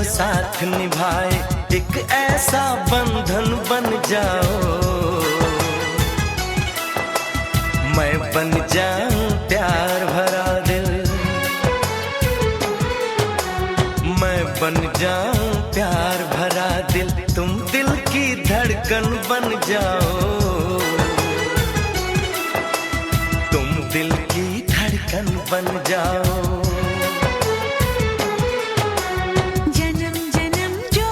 साथ निभाए, एक ऐसा बंधन बन जाओ। मैं बन जाऊं प्यार भरा दिल, मैं बन जाऊं प्यार भरा दिल, तुम दिल की धड़कन बन जाओ। तुम दिल की धड़कन बन जाओ। जन्म जन्म जो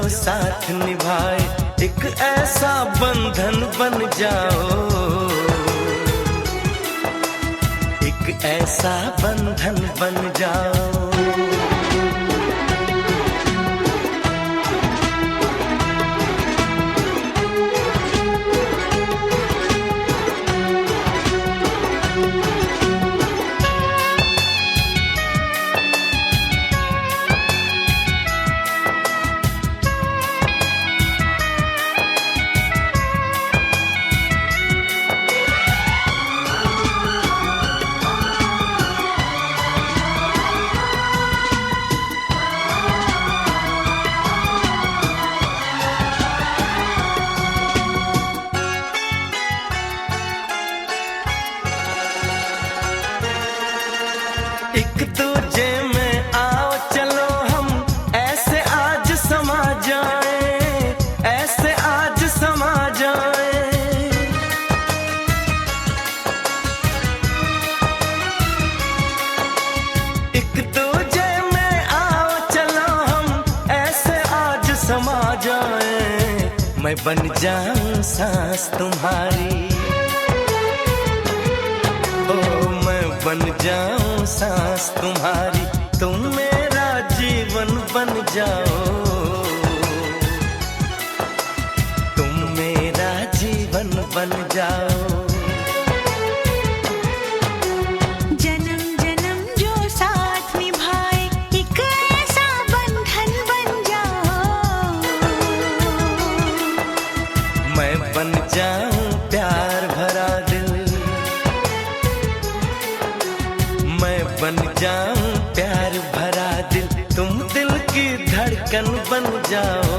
साथ निभाए, एक ऐसा बंधन बन जाओ। एक ऐसा बंधन बन जाओ। एक दूजे में आओ चलो हम ऐसे आज समा जाए, ऐसे आज समा जाए। एक दूजे में आओ चलो हम ऐसे आज समा जाए। मैं बन जाऊं सांस तुम्हारी, बन जाऊं सांस तुम्हारी, तुम मेरा जीवन बन जाओ। तुम मेरा जीवन बन जाओ। जन्म जन्म जो साथ निभाए, एक ऐसा बंधन बन जाओ। मैं बन जाऊं प्यार भरा दिल, मैं बन जाऊं प्यार भरा दिल, तुम दिल की धड़कन बन जाओ।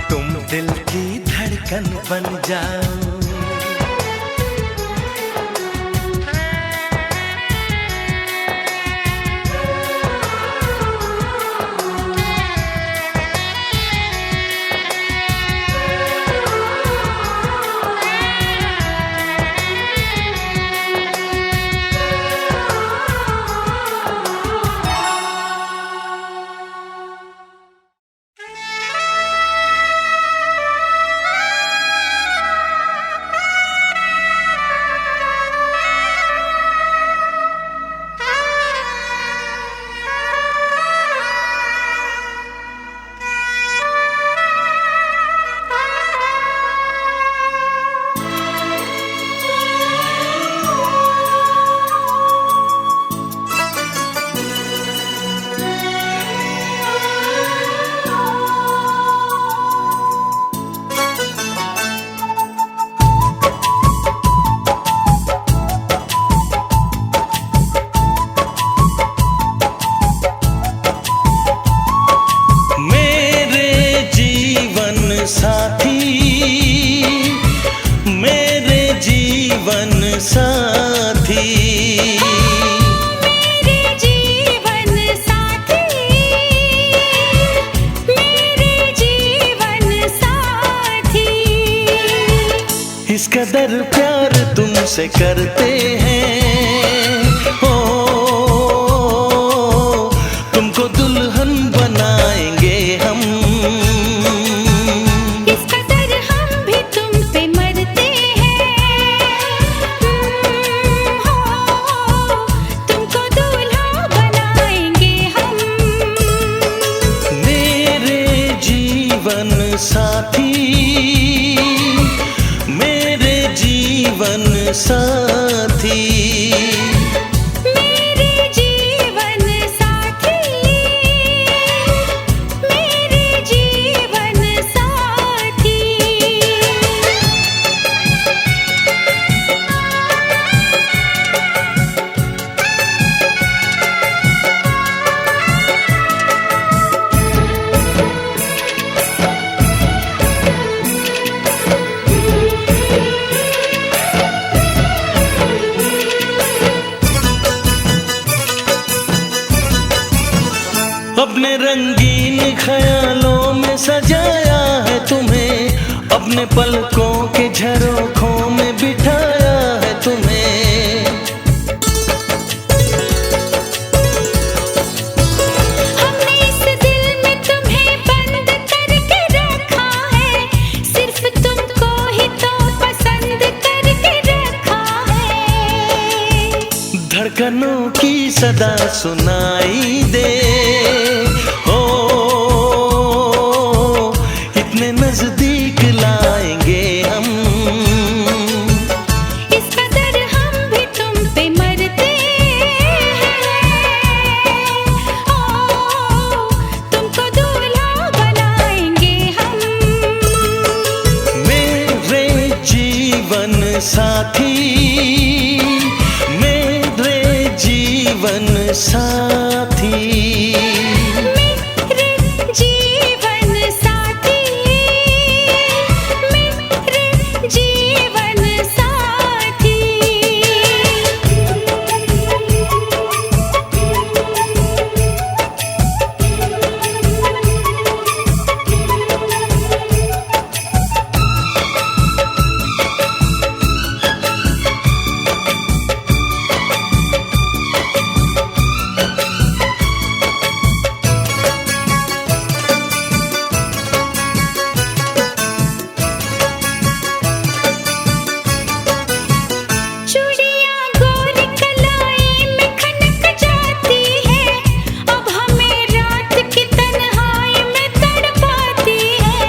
तुम दिल की धड़कन बन जाओ। साथी। मेरे जीवन साथी, मेरे जीवन साथी। इस कदर प्यार तुमसे करते हैं, हो तुमको दुल्हन बनाएंगे हम। इस कदर हम भी तुम पे मरते हैं, हो तुमको दूल्हा बनाएंगे हम। मेरे जीवन साथी, मेरे जीवन साथी। मेरे जीवन साथी, मेरे जीवन साथी। अपने रंगीन ख्यालों में सजाया है तुम्हें, अपने पलकों के झरोखों में बिठाया है तुम्हें। हमने इस दिल में तुम्हें बंद करके रखा है, सिर्फ तुमको ही तो पसंद करके रखा है। धड़कनों की सदा सुनाई दे, हो इतने नजदीक लाएंगे हम। इस कदर हम भी तुम पे मरते हैं, ओ तुमको दूल्हा बनाएंगे हम। मेरे जीवन साथी, मेरे जीवन साथी। मेरे जीवन साथी, मेरे जीवन साथी। चूड़ियां गोरी कलाई में खनक जाती है, अब हमें रात की तन्हाई में तड़पाती है।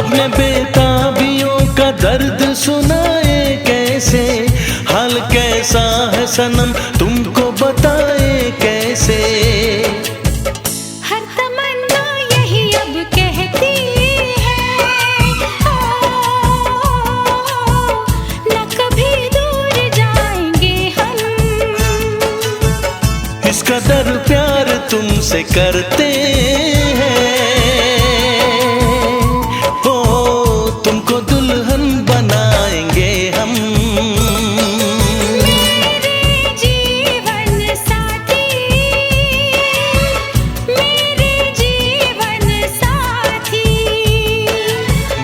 अपने बेताबियों का दर्द सुनाए कैसे, हाल कैसा है सनम तुमको बताए कैसे। हर तमन्ना यही अब कहती है, न कभी दूर जाएंगे हम। इस कदर प्यार तुमसे करते हैं, हो तुमको दुल्हन बनाएंगे हम। मेरे जीवन साथी, मेरे जीवन साथी।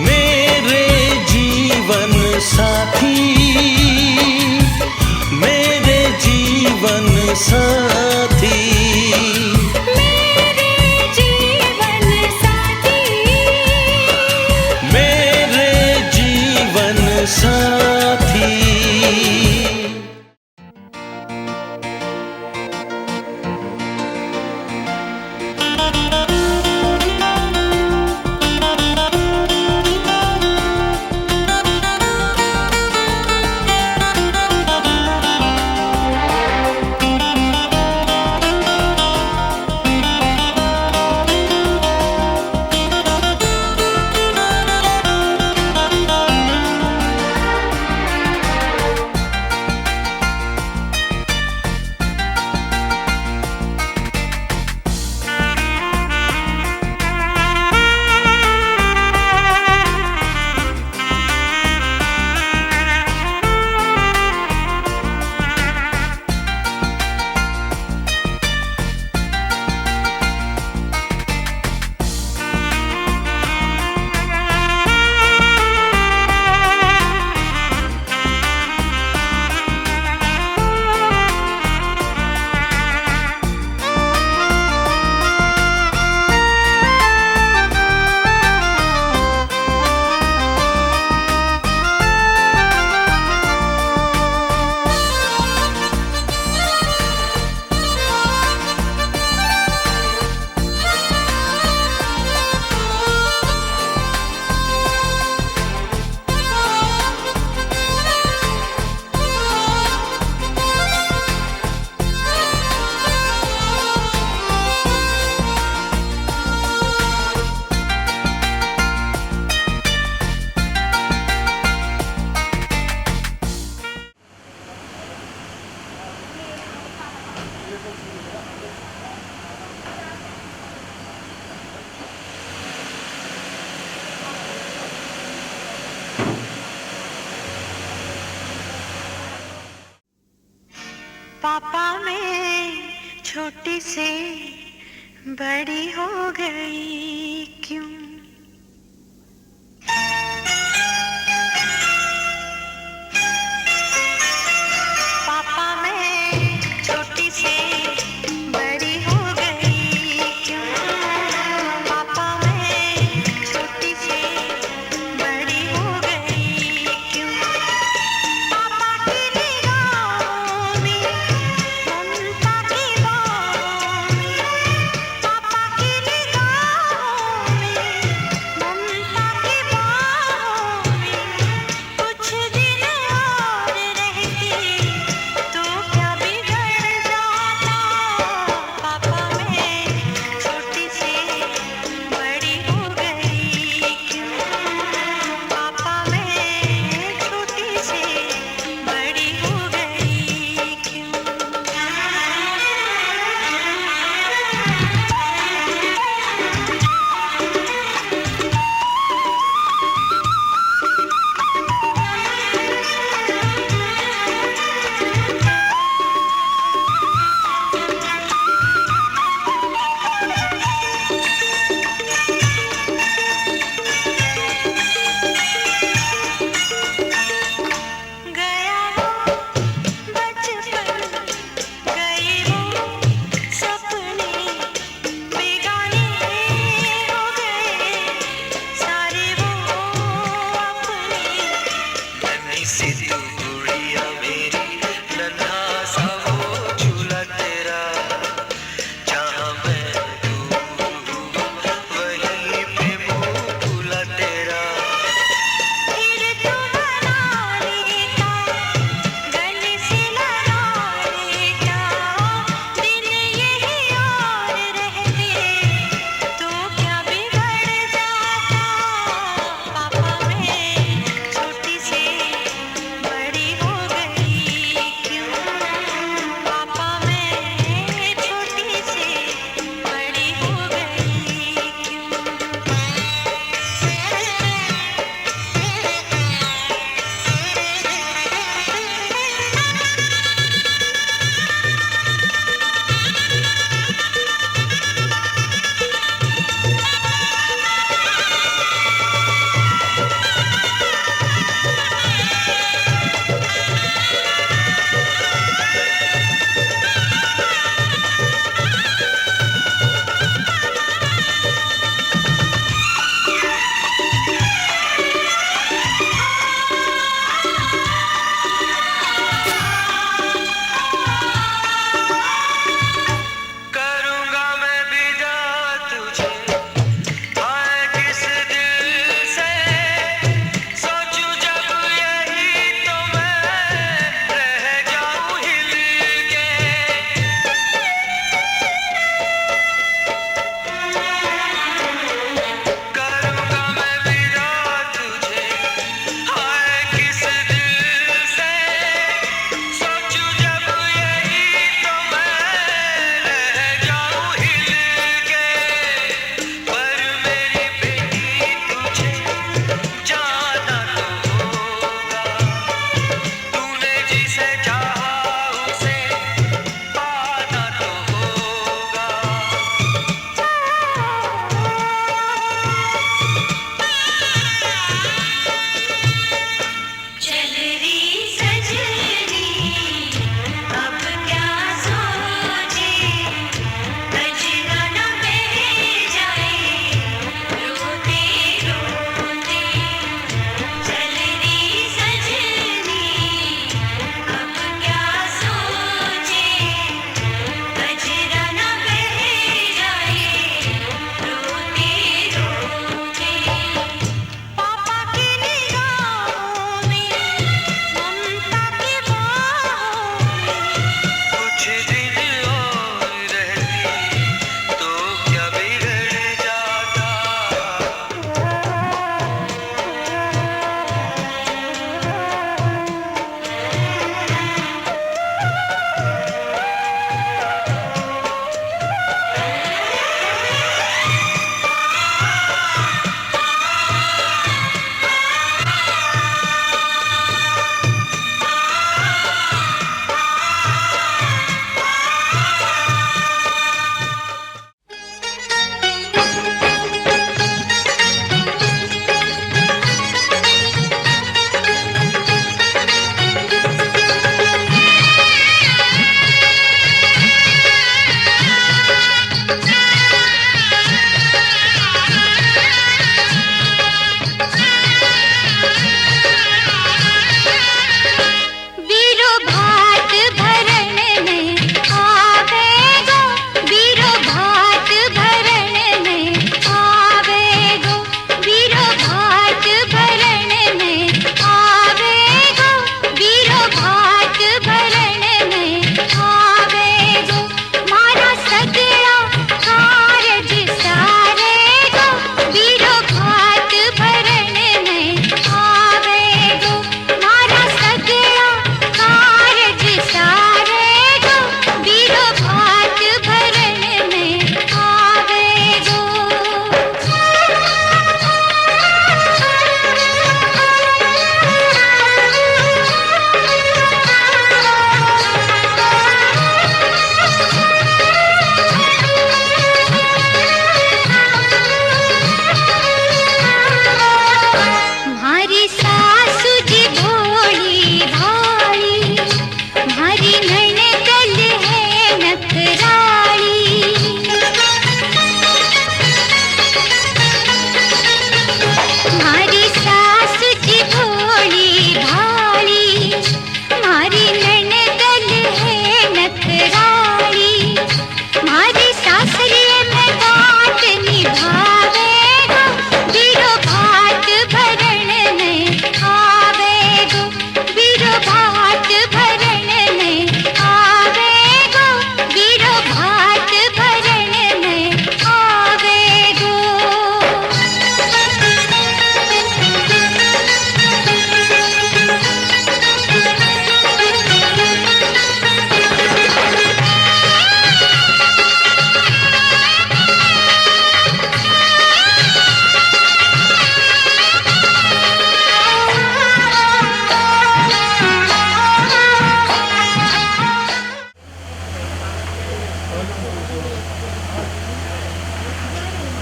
मेरे जीवन साथी, मेरे जीवन साथी। मेरे जीवन साथी। छोटी से बड़ी हो गई क्यों? पापा मैं छोटी से बड़ी हो गई क्यों? पापा मैं छोटी से बड़ी हो गई क्यों? पापा की निगाहों में ममता की बाहों में, पापा की निगाहों में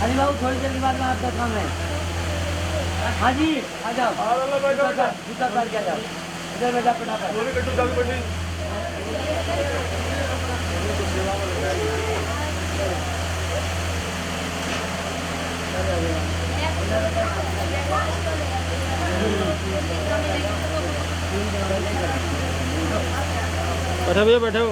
अली बाबू थोड़ी देर के बाद में आपका काम है। हाँ जी आ जाओ, जूता उतार के आ जाओ, इधर बेटा फटाफट। बैठो भैया बैठो।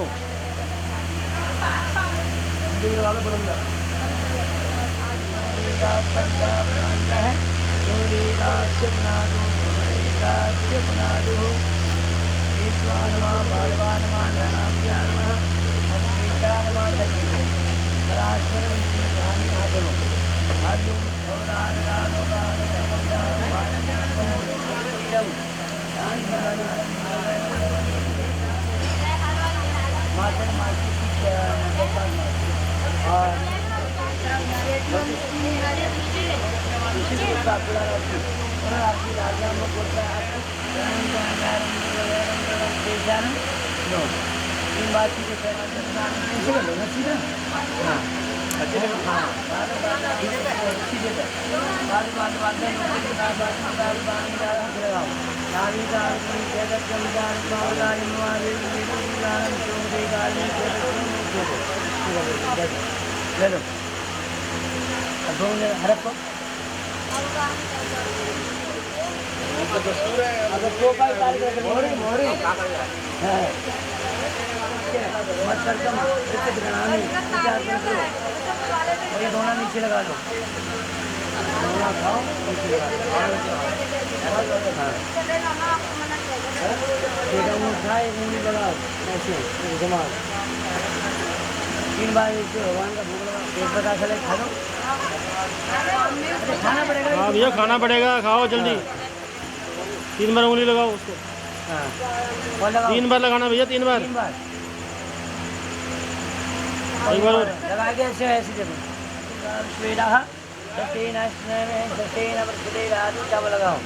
ले लो हड़प्पा अगर तो का तारीख मोरी मोरी है मत कर कम टिकट बनानी ये दोना नीचे लगा लो, दोना खाओ नीचे लगा लो। बेटा मुँह खाए मुँह लगाओ ऐसे घुमा 3 बार इससे भगवान का भोग लगा, पेट बता चले खा लो। खाना पड़ेगा। हाँ भैया खाना पड़ेगा, खाओ जल्दी। 3 बार उंगली लगाओ उसको। और लगाओ 3 बार लगाना भैया, 3 बार। 3 बार एक बार और। लगा के ऐसे ऐसे देखो स्वेदा सस्टेन सस्टेन अब सुदे रात तब लगाओ।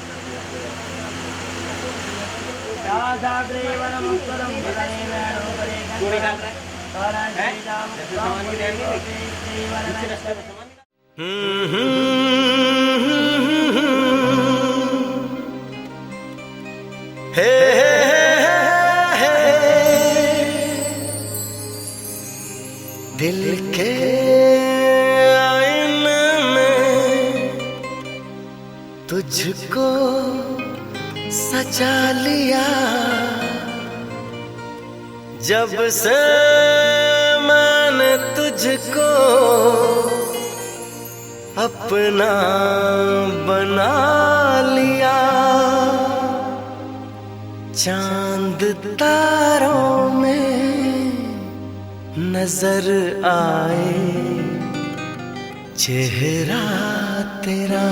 हे दिल के आईने में तुझको सजा लिया, जब से मैंने तुझको अपना बना लिया। चांद तारों में नजर आए चेहरा तेरा।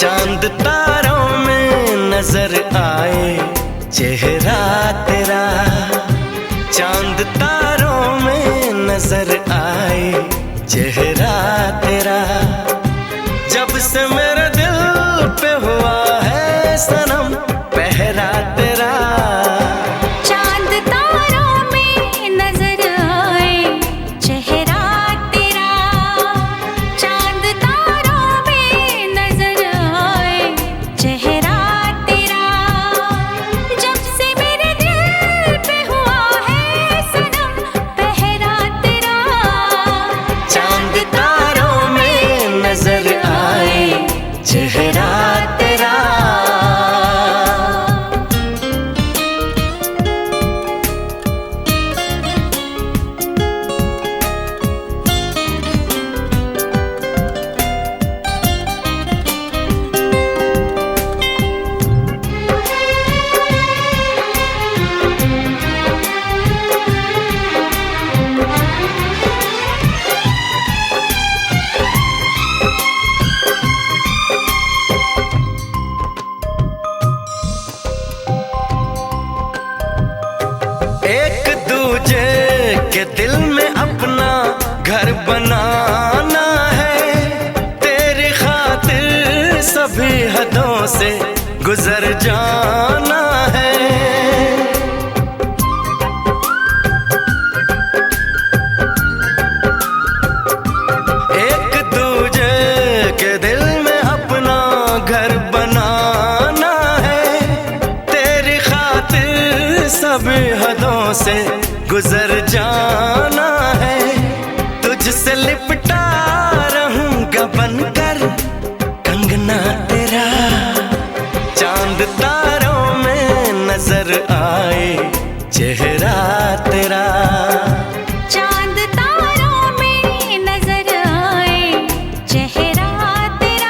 चांद तारों में नजर आए चेहरा तेरा, चांद तारों में नजर आए चेहरा तेरा। जब से मेरे दिल पे हुआ है सनम पहरा तेरा। चांद तारों में नजर आए चेहरा तेरा, चांद तारों में नजर आए चेहरा तेरा। जब से मेरे दिल पे हुआ है सनम पहरा तेरा। चांद तारों में नजर आए चेहरा तेरा। बनाना है, तेरी खातिर सभी हदों से गुजर जाना है। एक दूजे के दिल में अपना घर बनाना है, तेरी खातिर सभी हदों से गुजर जाना है। तुझसे लिपटा रहूंगा बनकर कंगना तेरा, चांद तारों में नजर आए चेहरा तेरा। चांद तारों में नजर आए चेहरा तेरा।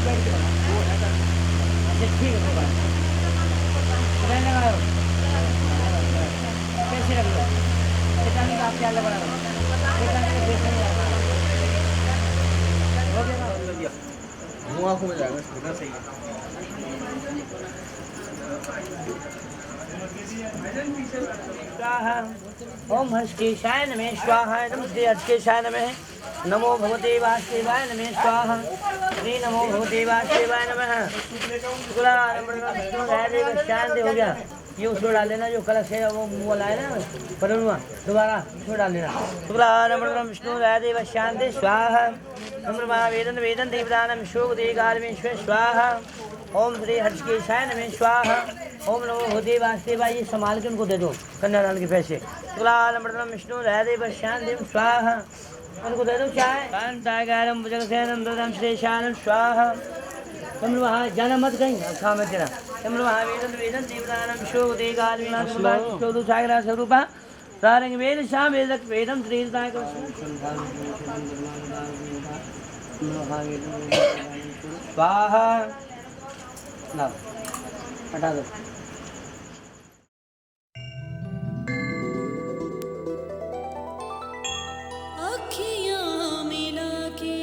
बैठ के बना। अच्छा ठीक है बाबा। कितने लगाओ? कैसे रख लो? कितने का आप क्या लगा रहे हो? कितने का कैसे नहीं लगा? हो गया ना? मुँह आँखों में जाएगा कितना सही है। स्वाहा ओम हर्षकेशाय नमः स्वाहा नमस्ते हर्षकेशाय नमः नमो भगवते वासुदेवाय नमः स्वाहा श्री नमो भगवते वासुदेवाय नमः शांति हो गया। ये उसको डाल लेना जो कलश है वो लाए ना परुआ दोबारा उसको डाल लेना। शुक्लानंदन विष्णु देव शांति स्वाहा नम्रमा वेदन वेदन देवदानम शोक देगालमेश्वर स्वाहा ओम श्री हर्षकेशाय नमः स्वाहा ओम नमो भगवते वासुदेवाय। ये संभाल के उनको दे दो कन्यादान के पैसे। शुक्लानंदन विष्णु देव शांति स्वाहा उनको दे दो चाय कांतागारम भुजगसेनम ददम श्रेशानम स्वाहा। तुम वहाँ जाना मत कहीं खा मत देना। तुम वहाँ वेदन वेदन देवदानम शोक देगालमेश्वर सागरा स्वरूपा सारंग वेद श्याम वेदक वेदम श्रीदाय स्वाहा। लाओ हटा दो। अखियाँ मिला के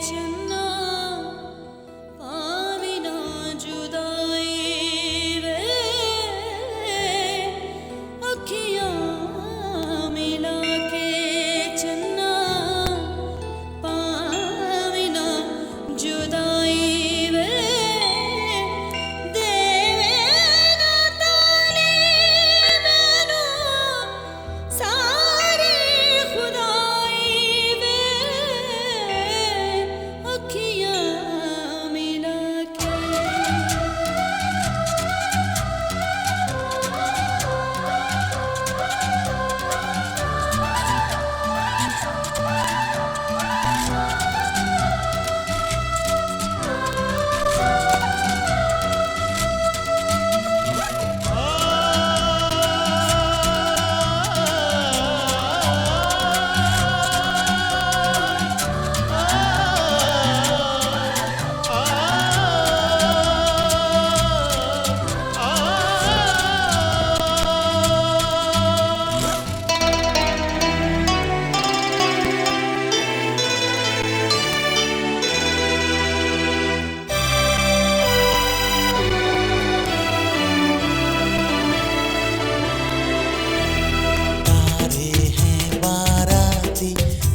चन्ना पाविना जुदाई वे अखियाँ मिला के चन्ना पाविना जुदाई वे देवेना ताने मैनू सारी खुदाई वे अखियाँ मिला के। तारे हैं बाराती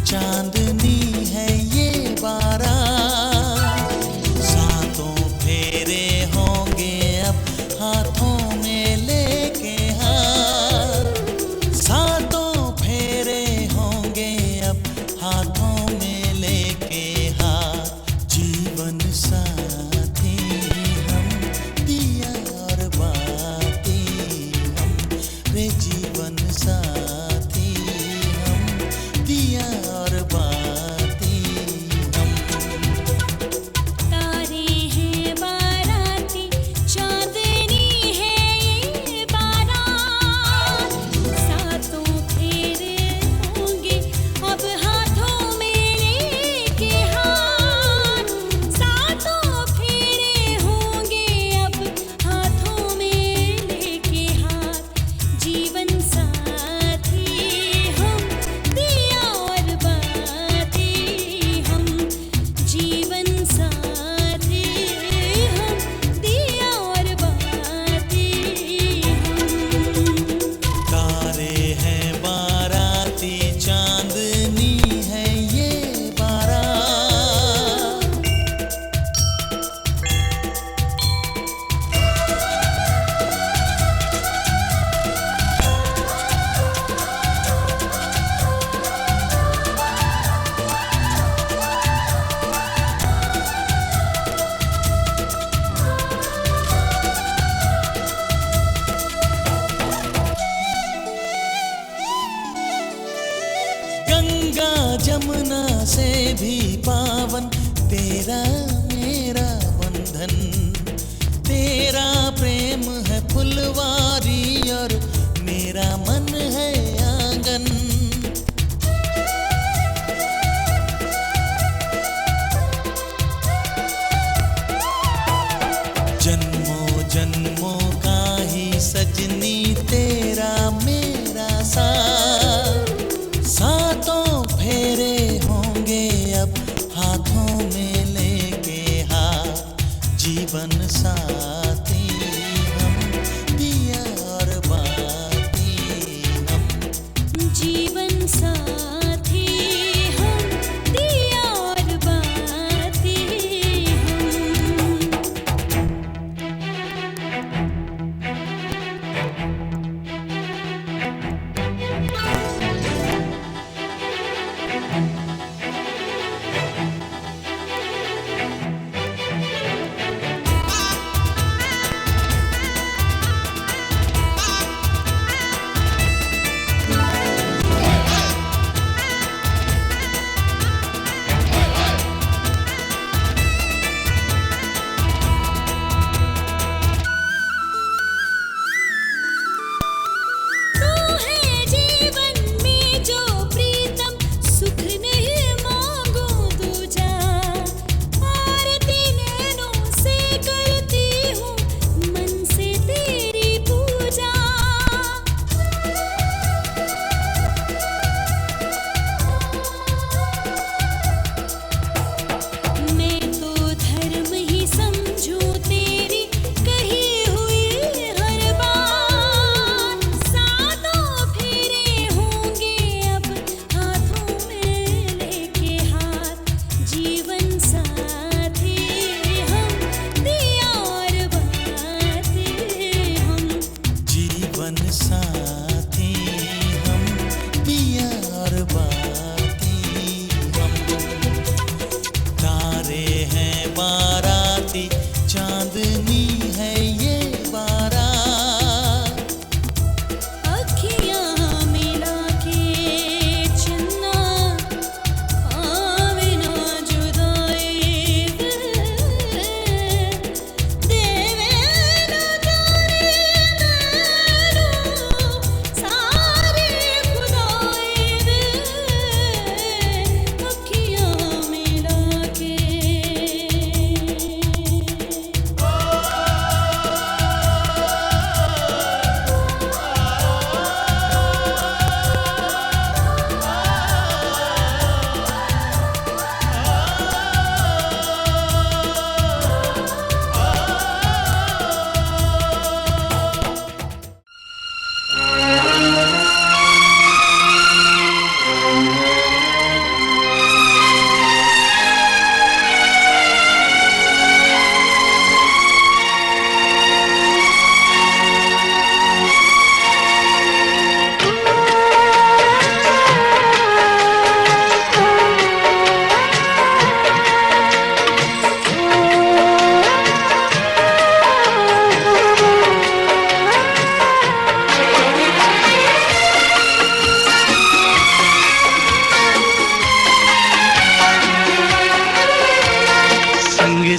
चांदनी है ये बारात सातों फेरे होंगे अब हाथों में लेके हाथ सातों फेरे होंगे अब हाथों में लेके हाथ जीवन साथी हम दिया और बाती हम रे जीवन साथी हम दिया और बाती हम। तारे हैं बाराती चांदनी है ये बारात सातों फेरे होंगे अब हाथों में लेके हाथ सातों फेरे होंगे अब हाथों में लेके हाथ जीवन साथी हम दिया और बाती हम जीवन साथी हम दिया और बाती हम। तारे हैं बाराती चांदनी है ये बारात गंगा जमुना से भी पावन तेरा मेरा बंधन तेरा प्रेम है फुलवारी और मेरा मन है आंगन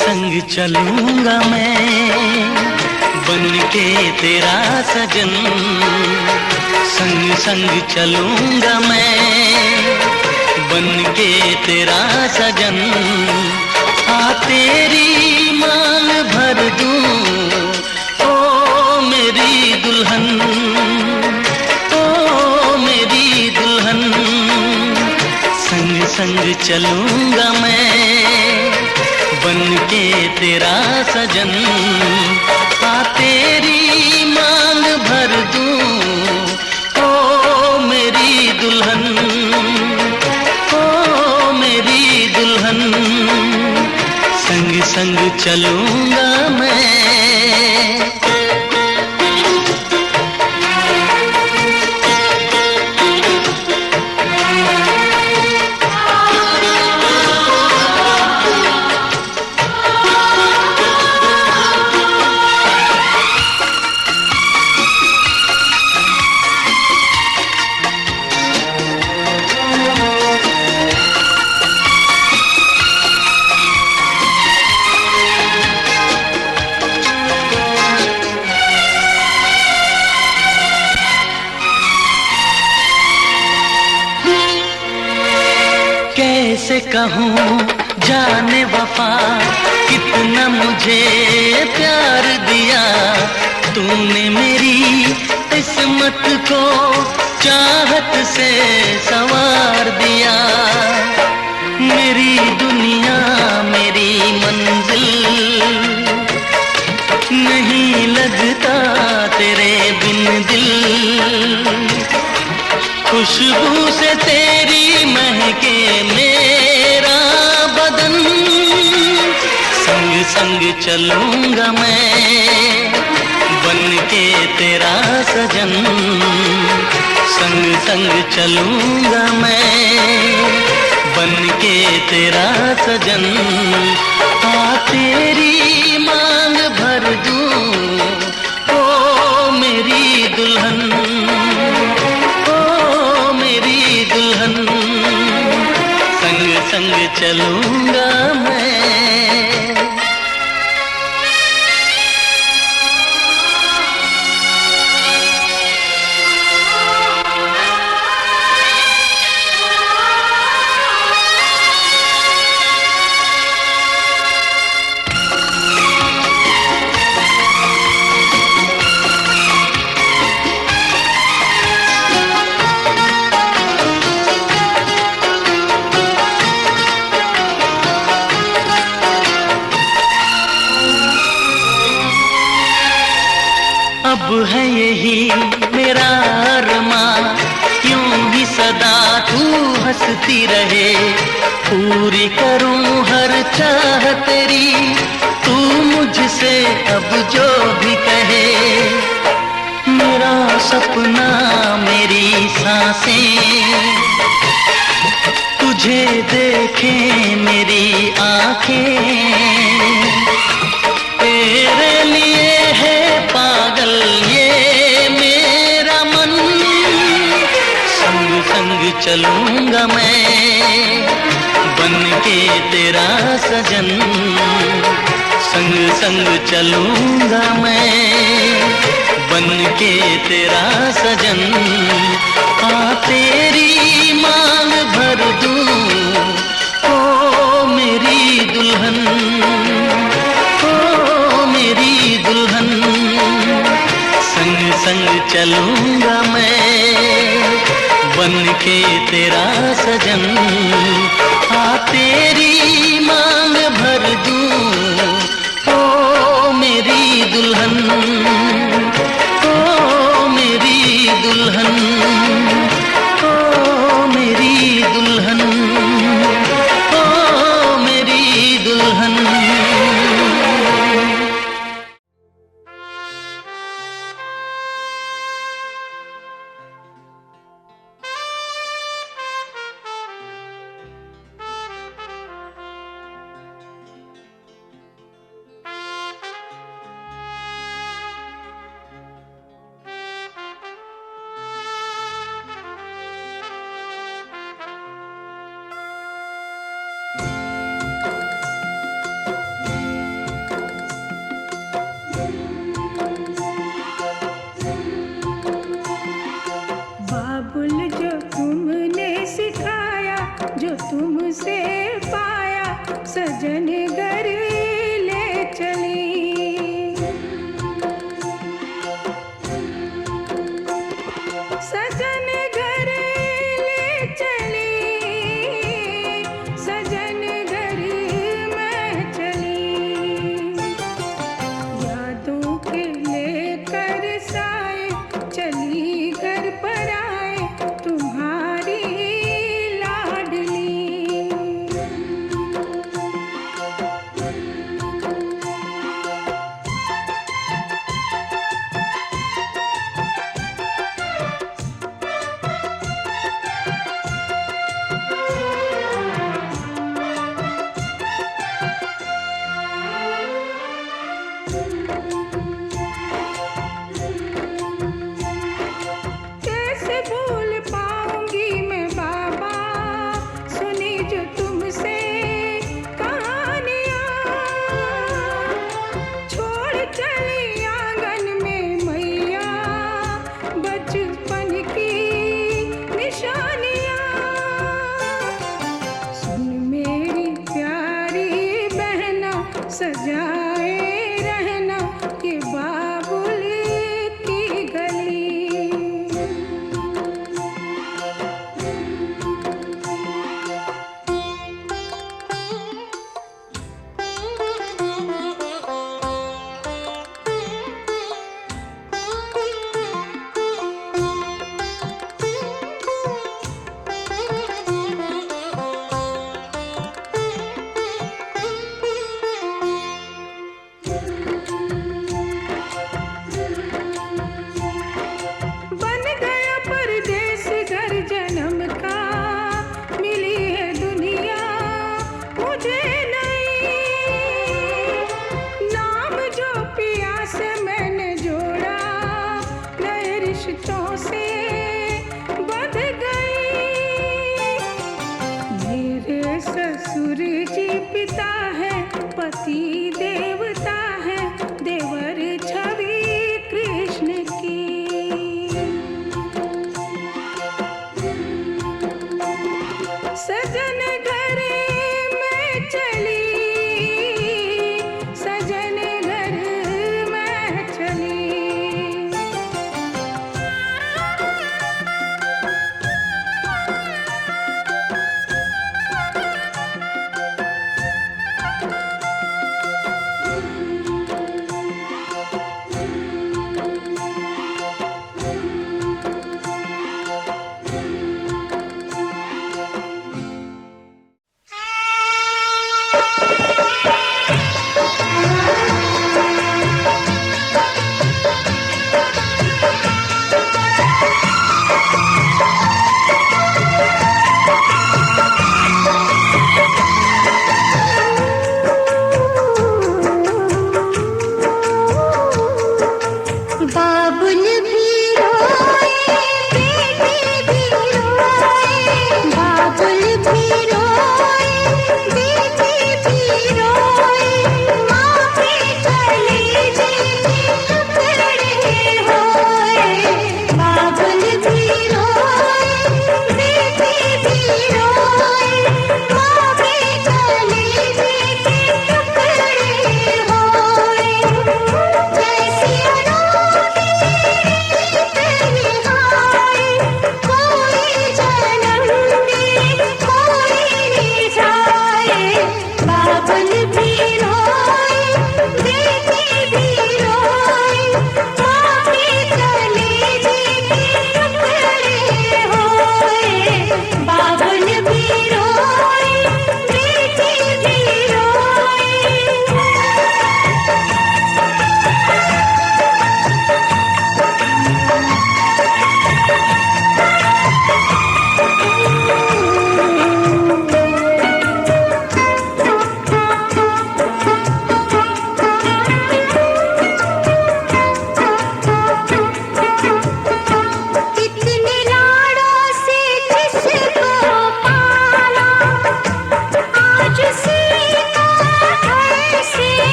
संग चलूंगा मैं बन के तेरा सजन, संग संग चलूंगा मैं बन के तेरा सजन। आ तेरी मांग भर दूं ओ मेरी दुल्हन, ओ मेरी दुल्हन। संग संग चलूंगा मैं बन के तेरा सजन। आ तेरी मांग भर दूं ओ मेरी दुल्हन, ओ मेरी दुल्हन। संग संग चलूंगा मैं। कैसे कहूँ जाने वफा कितना मुझे प्यार दिया तूने मेरी किस्मत को चाहत से संवार दिया। मेरी दुनिया मेरी मंजिल नहीं लगता तेरे बिन दिल। खुशबू से तेरी महके मेरा बदन। संग संग चलूंगा मैं बन के तेरा सजन, संग संग चलूंगा मैं बन के तेरा सजन। आ तेरी मांग भर दूं ओ मेरी दुल्हन, दुल्हन। संग संग चलूंगा मैं। अब है यही मेरा अरमां, यूं ही सदा तू हंसती रहे। पूरी करूं हर चाह तेरी, तू मुझसे अब जो भी कहे। मेरा सपना मेरी सांसें तुझे देखें मेरी आंखें। तेरे लिए है पागल ये मेरा मन। संग संग चलूंगा मैं बन के तेरा सजन, संग संग चलूंगा मैं बन के तेरा सजन। आ तेरी मांग भर दूं ओ मेरी दुल्हन, ओ मेरी दुल्हन। संग संग चलूंगा मैं बन के तेरा सजन। आ तेरी मांग भर दूं ओ मेरी दुल्हन, ओ मेरी दुल्हन, ओ मेरी दुल्हन, ओ मेरी दुल्हन। तुमसे पाया सजन घर ले चली। सजन घर ले चली, सजन घर मैं चली। यादों के लेकर साए चली घर पर आए तुम्हारी लाडली। कैसे भूल पाऊंगी मैं बाबा सुनी जो तुमसे कहानियाँ। छोड़ चली आंगन में मैया बचपन की निशानियाँ। सुन मेरी प्यारी बहना सजाए रहना ये बाबुल की गली। बन गया परदेस घर जन्म का, मिली है दुनिया मुझे नई। नाम जो पिया से मैंने जोड़ा नए रिश्तों से बंध गई। मेरे ससुर जी पिता है पति देवता है देवर छवि कृष्ण की। सजन घर में चली, सजन घर में चली।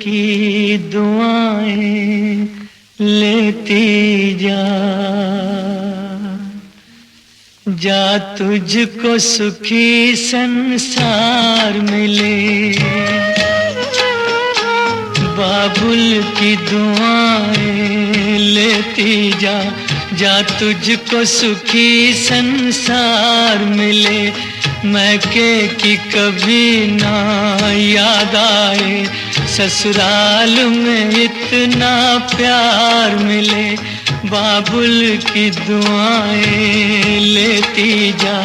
की दुआएं लेती जा, जा तुझको सुखी संसार मिले। बाबुल की दुआएं लेती जा, जा तुझको सुखी संसार मिले। मैके की कभी ना याद आए, ससुराल में इतना प्यार मिले। बाबुल की दुआएं लेती जा,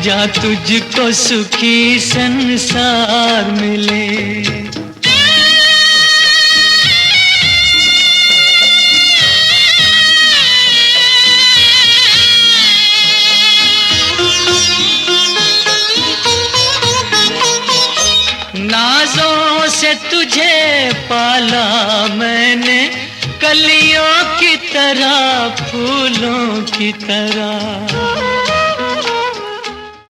जा तुझको सुखी संसार मिले। नाज़ों से तुझे पाला मैंने, कलियों की तरह फूलों की तरह।